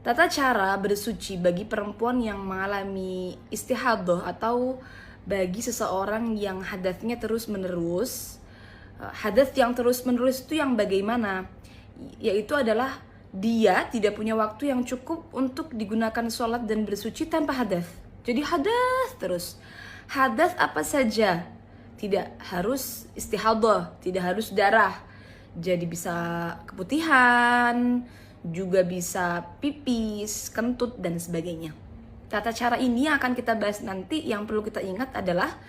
Tata cara bersuci bagi perempuan yang mengalami istihadhah atau bagi seseorang yang hadatnya terus-menerus. Hadas yang terus-menerus itu yang bagaimana? Yaitu adalah dia tidak punya waktu yang cukup untuk digunakan sholat dan bersuci tanpa hadas. Jadi hadas terus. Hadas apa saja? Tidak harus istihadhah, tidak harus darah. Jadi bisa keputihan, juga bisa pipis, kentut, dan sebagainya. Tata cara ini yang akan kita bahas nanti. Yang perlu kita ingat adalah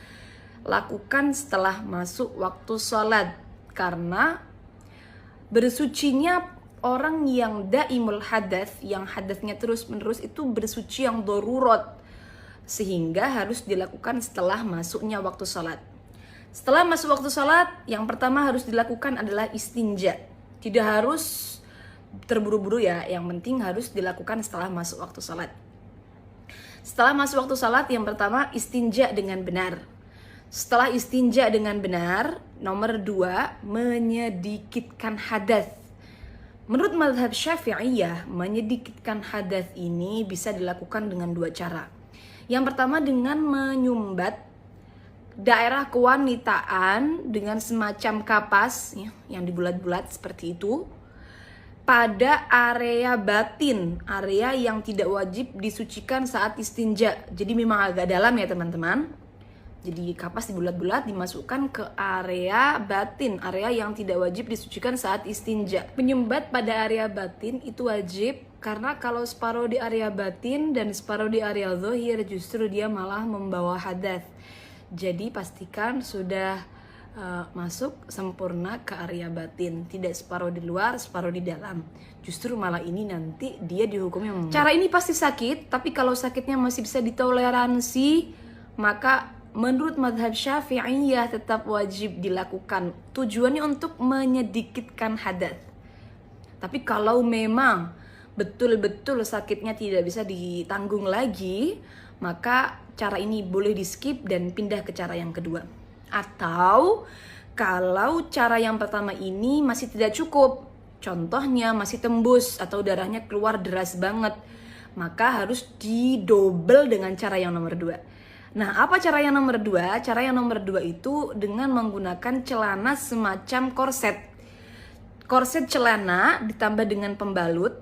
lakukan setelah masuk waktu sholat. Karena bersucinya orang yang daimul hadas, yang hadasnya terus menerus, itu bersuci yang darurat, sehingga harus dilakukan setelah masuknya waktu sholat. Setelah masuk waktu sholat, yang pertama harus dilakukan adalah istinja. Tidak harus terburu-buru ya, yang penting harus dilakukan setelah masuk waktu sholat. Setelah masuk waktu sholat, yang pertama istinja dengan benar. Setelah istinja dengan benar, nomor 2, menyedikitkan hadas. Menurut mazhab Syafi'iyah, menyedikitkan hadas ini bisa dilakukan dengan 2 cara. Yang pertama dengan menyumbat daerah kewanitaan dengan semacam kapas ya, yang dibulat-bulat seperti itu pada area batin, area yang tidak wajib disucikan saat istinja. Jadi memang agak dalam ya teman-teman. Jadi kapas dibulat-bulat dimasukkan ke area batin, area yang tidak wajib disucikan saat istinja. Menyumbat pada area batin itu wajib, karena kalau separuh di area batin dan separuh di area zahir justru dia malah membawa hadas. Jadi pastikan sudah masuk sempurna ke area batin, tidak separuh di luar, separuh di dalam. Justru malah ini nanti dia dihukumnya membawa. Cara ini pasti sakit, tapi kalau sakitnya masih bisa ditoleransi, maka menurut mazhab Syafi'iyah tetap wajib dilakukan. Tujuannya untuk menyedikitkan hadas. Tapi kalau memang betul-betul sakitnya tidak bisa ditanggung lagi, maka cara ini boleh di skip dan pindah ke cara yang kedua. Atau kalau cara yang pertama ini masih tidak cukup, contohnya masih tembus atau darahnya keluar deras banget, maka harus didobel dengan cara yang nomor 2. Nah, apa cara yang nomor 2? Cara yang nomor 2 itu dengan menggunakan celana semacam korset. Korset celana ditambah dengan pembalut,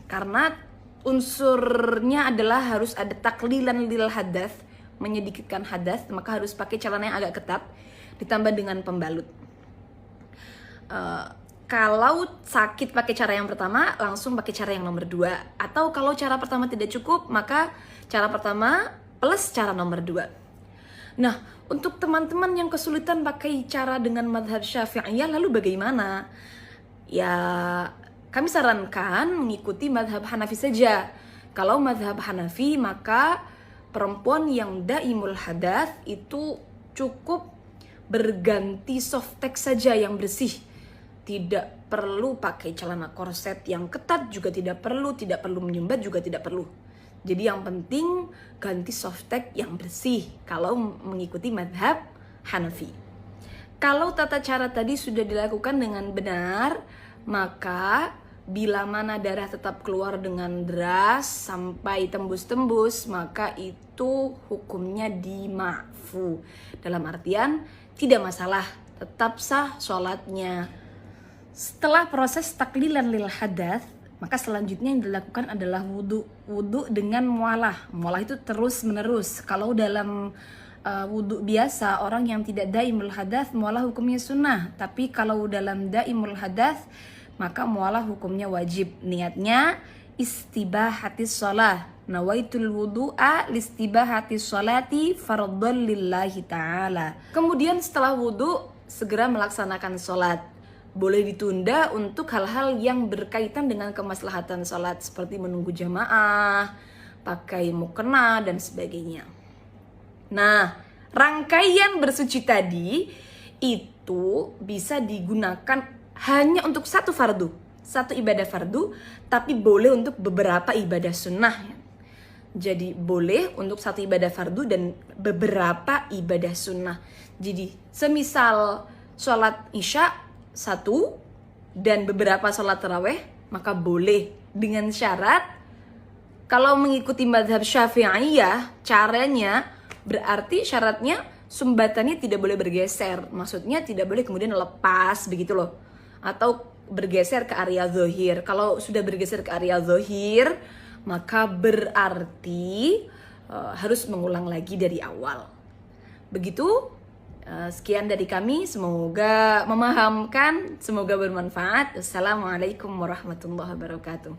karena unsurnya adalah harus ada taklilan lil hadas, menyedikitkan hadas, maka harus pakai celana yang agak ketat ditambah dengan pembalut. Kalau sakit pakai cara yang pertama, langsung pakai cara yang nomor 2. Atau kalau cara pertama tidak cukup, maka cara pertama plus cara nomor 2. Nah, untuk teman-teman yang kesulitan pakai cara dengan mazhab Syafi'iyah, lalu bagaimana? Ya, kami sarankan mengikuti mazhab Hanafi saja. Kalau mazhab Hanafi, maka perempuan yang daimul hadas itu cukup berganti softtek saja yang bersih. Tidak perlu pakai celana korset yang ketat, juga tidak perlu menyumbat, juga tidak perlu. Jadi yang penting ganti softtek yang bersih kalau mengikuti mazhab Hanafi. Kalau tata cara tadi sudah dilakukan dengan benar, maka bila mana darah tetap keluar dengan deras sampai tembus-tembus, maka itu hukumnya dima'fu. Dalam artian tidak masalah, tetap sah sholatnya. Setelah proses taklilan lil hadas, maka selanjutnya yang dilakukan adalah wudhu. Wudhu dengan mualah. Mualah itu terus menerus. Kalau dalam wudhu biasa, orang yang tidak daimul hadas, mualah hukumnya sunnah. Tapi kalau dalam daimul hadas, maka mualah hukumnya wajib. Niatnya istibahatis sholah. Nawaitul wudu'a listibahatis sholati fardhan lillahi ta'ala. Kemudian setelah wudhu, segera melaksanakan sholat. Boleh ditunda untuk hal-hal yang berkaitan dengan kemaslahatan sholat, seperti menunggu jamaah, pakai mukena, dan sebagainya. Nah, rangkaian bersuci tadi itu bisa digunakan hanya untuk satu fardu, satu ibadah fardu, tapi boleh untuk beberapa ibadah sunnah. Jadi boleh untuk satu ibadah fardu dan beberapa ibadah sunnah. Jadi semisal sholat isya satu dan beberapa sholat taraweh, maka boleh, dengan syarat Kalau mengikuti madhab Syafi'iyah, caranya berarti syaratnya sumbatannya tidak boleh bergeser. Maksudnya tidak boleh kemudian lepas begitu loh. Atau bergeser ke area zohir. Kalau sudah bergeser ke area zohir, maka berarti harus mengulang lagi dari awal. Begitu, sekian dari kami. Semoga memahamkan, semoga bermanfaat. Assalamualaikum warahmatullahi wabarakatuh.